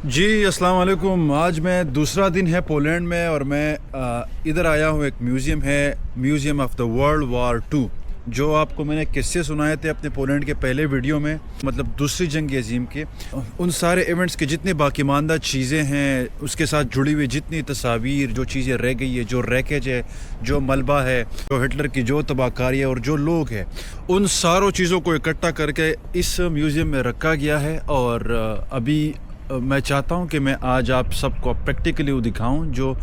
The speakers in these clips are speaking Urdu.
جی السلام علیکم. آج میں دوسرا دن ہے پولینڈ میں اور میں ادھر آیا ہوں. ایک میوزیم ہے, museum of the world war 2, جو آپ کو میں نے قصے سنائے تھے اپنے پولینڈ کے پہلے ویڈیو میں, مطلب دوسری جنگ عظیم کے ان سارے ایونٹس کے جتنے باقی ماندہ چیزیں ہیں, اس کے ساتھ جڑی ہوئی جتنی تصاویر, جو چیزیں رہ گئی ہے, جو ریکیج ہے, جو ملبہ ہے, جو ہٹلر کی جو تباہ کاری ہے اور جو لوگ ہیں, ان ساروں چیزوں کو اکٹھا کر کے اس میوزیم میں رکھا گیا ہے. اور ابھی میں چاہتا ہوں کہ میں آج آپ سب کو پریکٹیکلی وہ دکھاؤں جو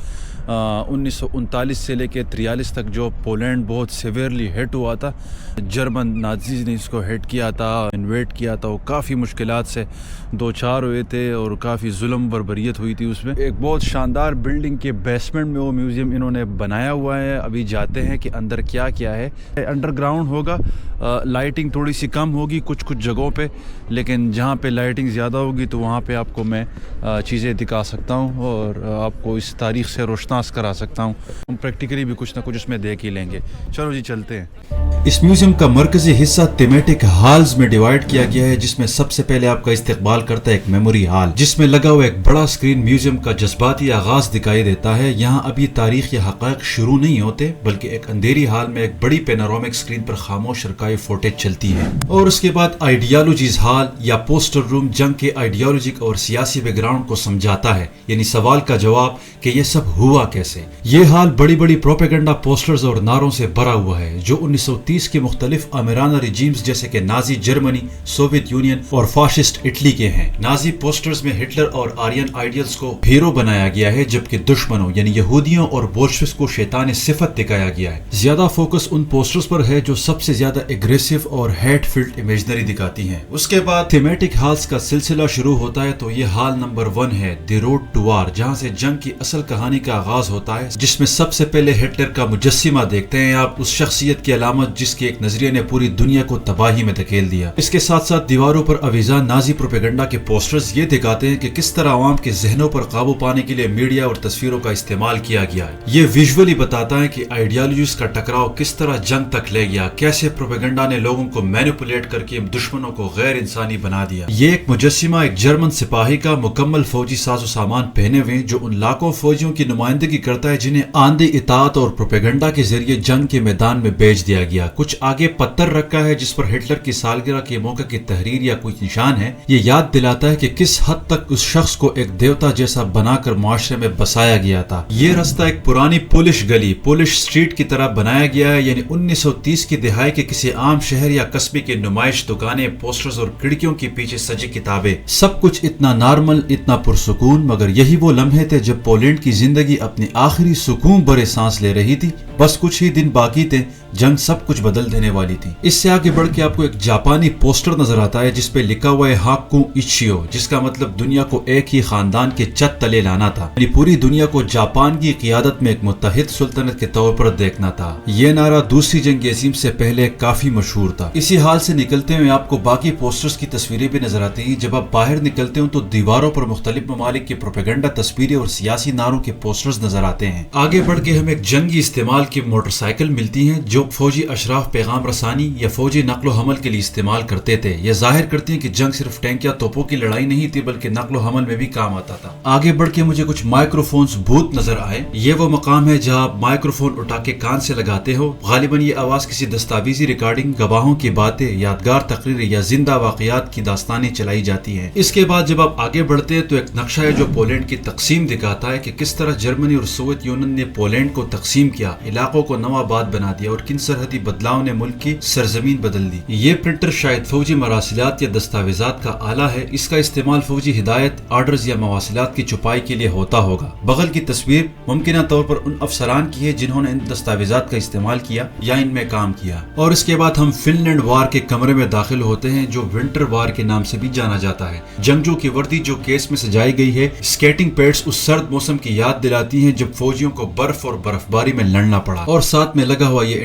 1939 سے لے کے 43 تک جو پولینڈ بہت سیویئرلی ہٹ ہوا تھا. جرمن نازیز نے اس کو ہٹ کیا تھا, انویٹ کیا تھا. وہ کافی مشکلات سے دو چار ہوئے تھے اور کافی ظلم بربریت ہوئی تھی اس میں. ایک بہت شاندار بلڈنگ کے بیسمنٹ میں وہ میوزیم انہوں نے بنایا ہوا ہے. ابھی جاتے ہیں کہ اندر کیا کیا ہے. انڈر گراؤنڈ ہوگا, لائٹنگ تھوڑی سی کم ہوگی کچھ جگہوں پہ, لیکن جہاں پہ لائٹنگ زیادہ ہوگی تو وہاں پہ آپ کو میں چیزیں دکھا سکتا ہوں اور آپ کو اس تاریخ سے روشناس کرا سکتا ہوں. ہم پریکٹیکلی بھی کچھ نہ کچھ اس میں دیکھ ہی لیں گے. چلو جی چلتے ہیں. اس میوزیم کا مرکزی حصہ تھیمیٹک ہالز میں ڈیوائیڈ کیا گیا ہے, جس میں سب سے پہلے آپ کا استقبال کرتا ہے ایک میموری ہال, جس میں لگا ہوا ایک بڑا اسکرین میوزیم کا جذباتی آغاز دکھائی دیتا ہے. یہاں ابھی تاریخ یا حقائق شروع نہیں ہوتے, بلکہ ایک اندھیری ہال میں ایک بڑی پینورامک اسکرین پر خاموش رکائی فوٹیج چلتی ہے. اور اس کے بعد آئیڈیالوجیز ہال یا پوسٹر روم جنگ کے آئیڈیالوجک اور سیاسی بیک گراؤنڈ کو سمجھاتا ہے, یعنی سوال کا جواب کہ یہ سب ہوا کیسے. یہ ہال بڑی بڑی پروپیگنڈا پوسٹرز اور نعروں سے بھرا ہوا ہے جو 1930 کے مختلف آمرانہ ریجیمز جیسے کہ نازی جرمنی, سوویت یونین اور فاشسٹ اٹلی کے ہیں. نازی پوسٹرز میں ہٹلر اور آرین آئیڈیلز کو ہیرو بنایا گیا ہے, جبکہ دشمنوں یعنی یہودیوں اور بولشوکس کو شیطان صفت دکھایا گیا ہے. زیادہ فوکس ان پوسٹرز پر ہے جو سب سے زیادہ اگریسو اور ہیٹ فلڈ امیجنری دکھاتی ہیں. اس کے بعد تھیمیٹک ہالز کا سلسلہ شروع ہوتا ہے, تو یہ ہال نمبر 1 ہے, دی روڈ ٹو وار, جہاں سے جنگ کی اصل کہانی کا آغاز ہوتا ہے, جس میں سب سے پہلے ہٹلر کا مجسمہ دیکھتے ہیں آپ, اس شخصیت کی علامت جس کے ایک نظریے نے پوری دنیا کو تباہی میں دھکیل دیا. اس کے ساتھ ساتھ دیواروں پر اویزان نازی پروپیگنڈا کے پوسٹرز یہ دکھاتے ہیں کہ کس طرح عوام کے ذہنوں پر قابو پانے کے لیے میڈیا اور تصویروں کا استعمال کیا گیا ہے. یہ ویژولی بتاتا ہے کہ آئیڈیالوجیز کا ٹکراؤ کس طرح جنگ تک لے گیا, کیسے پروپیگنڈا نے لوگوں کو مینیپولیٹ کر کے دشمنوں کو غیر انسانی بنا دیا. یہ ایک مجسمہ ایک جرمن سپاہی کا مکمل فوجی ساز و سامان پہنے ہوئے, جو ان لاکھوں فوجیوں کی نمائندگی کرتا ہے جنہیں آندھی اطاعت اور پروپیگنڈا کے ذریعے جنگ کے میدان میں بھیج دیا گیا. کچھ آگے پتھر رکھا ہے جس پر ہٹلر کی سالگرہ کے موقع کی تحریر یا کوئی نشان ہے. یہ یاد دلاتا ہے کہ کس حد تک اس شخص کو ایک دیوتا جیسا بنا کر معاشرے میں بسایا گیا تھا. یہ رستہ ایک پرانی پولش گلی, پولش اسٹریٹ کی طرح بنایا گیا ہے, یعنی 1930 کی دہائی کے کسی عام شہر یا قصبے کی نمائش دکانیں, پوسٹرز اور کھڑکیوں کے پیچھے سجی کتابیں, سب کچھ اتنا نارمل, اتنا پرسکون. مگر یہی وہ لمحے تھے جب پولینڈ کی زندگی اپنی آخری سکون بھرے سانس لے رہی تھی. بس کچھ ہی دن باقی تھے, جنگ سب کچھ بدل دینے والی تھی. اس سے آگے بڑھ کے آپ کو ایک جاپانی پوسٹر نظر آتا ہے جس پہ لکھا ہوا ہے ہاکو ایچیو, جس کا مطلب دنیا کو ایک ہی خاندان کے چت تلے لانا تھا, یعنی پوری دنیا کو جاپان کی قیادت میں ایک متحد سلطنت کے طور پر دیکھنا تھا. یہ نعرہ دوسری جنگ عظیم سے پہلے کافی مشہور تھا. اسی حال سے نکلتے ہوئے آپ کو باقی پوسٹرز کی تصویریں بھی نظر آتی ہیں. جب آپ باہر نکلتے ہوں تو دیواروں پر مختلف ممالک کے پروپیگنڈا تصویریں اور سیاسی نعروں کے پوسٹرز نظر آتے ہیں. آگے بڑھ کے ہمیں ایک جنگی استعمال کی موٹر سائیکل ملتی ہیں جو فوجی اشراف پیغام رسانی یا فوجی نقل و حمل کے لیے استعمال کرتے تھے. یہ ظاہر کرتی ہیں کہ جنگ صرف ٹینک یا توپوں کی لڑائی نہیں تھی, بلکہ نقل و حمل میں بھی کام آتا تھا. آگے بڑھ کے مجھے کچھ مائکروفونز بوتھ نظر آئے. یہ وہ مقام ہے جہاں آپ مائکروفون اٹھا کے کان سے لگاتے ہو. غالباً یہ آواز کسی دستاویزی ریکارڈنگ, گواہوں کی باتیں, یادگار تقریر یا زندہ واقعات کی داستانیں چلائی جاتی ہیں. اس کے بعد جب آپ آگے بڑھتے ہیں تو ایک نقشہ ہے جو پولینڈ کی تقسیم دکھاتا ہے کہ کس طرح جرمنی اور سوویت یونین نے پولینڈ کو تقسیم کیا, علاقوں کو نو آباد بنا دیا اور کن سرحدی بدلاؤ نے ملک کی سرزمین بدل دی. یہ پرنٹر شاید فوجی مراسلات یا دستاویزات کا آلہ ہے. اس کا استعمال فوجی ہدایت, آرڈرز یا مواصلات کی چھپائی کے لیے ہوتا ہوگا. بغل کی تصویر ممکنہ طور پر ان افسران کی ہے جنہوں نے ان دستاویزات کا استعمال کیا یا ان میں کام کیا. اور اس کے بعد ہم فن لینڈ وار کے کمرے میں داخل ہوتے ہیں جو ونٹر وار کے نام سے بھی جانا جاتا ہے. جنگجو کی وردی جو کیس میں سجائی گئی ہے, اسکیٹنگ پیڈز اس سرد موسم کی یاد دلاتی ہیں جب فوجیوں کو برف اور برف باری میں لڑنا پڑا. اور ساتھ میں لگا ہوا یہ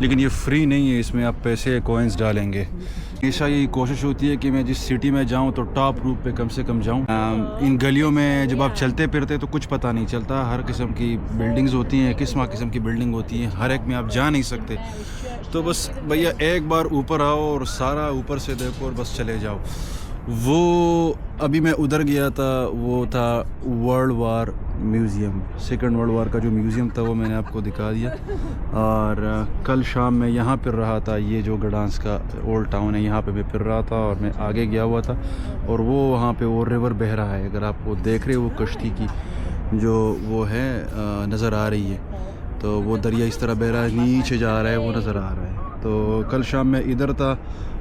لیکن یہ فری نہیں ہے, اس میں آپ پیسے کوئنس ڈالیں گے. ہمیشہ یہی کوشش ہوتی ہے کہ میں جس سٹی میں جاؤں تو ٹاپ روپ پہ کم سے کم جاؤں. ان گلیوں میں جب آپ چلتے پھرتے تو کچھ پتہ نہیں چلتا, ہر قسم کی بلڈنگز ہوتی ہیں, قسم کی بلڈنگ ہوتی ہیں, ہر ایک میں آپ جا نہیں سکتے. تو بس بھیا ایک بار اوپر آؤ اور سارا اوپر سے دیکھو اور بس چلے جاؤ. وہ ابھی میں ادھر گیا تھا, وہ تھا world war museum, second world war کا جو میوزیم تھا وہ میں نے آپ کو دکھا دیا. اور کل شام میں یہاں پھر رہا تھا, یہ جو گڈانس کا اولڈ ٹاؤن ہے یہاں پہ میں پھر رہا تھا, اور میں آگے گیا ہوا تھا اور وہ وہاں پہ وہ ریور بہہ رہا ہے. اگر آپ وہ دیکھ رہے وہ کشتی کی جو وہ ہے نظر آ رہی ہے, تو وہ دریا اس طرح بہہ رہا ہے, نیچے جا رہا ہے, وہ نظر آ رہا ہے. تو کل شام میں ادھر تھا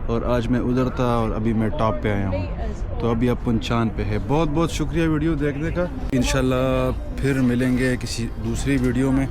اور آج میں ادھر تھا, اور ابھی میں ٹاپ پہ آیا ہوں. تو ابھی اپن چاند پہ ہے. بہت بہت شکریہ ویڈیو دیکھنے کا. انشاءاللہ پھر ملیں گے کسی دوسری ویڈیو میں.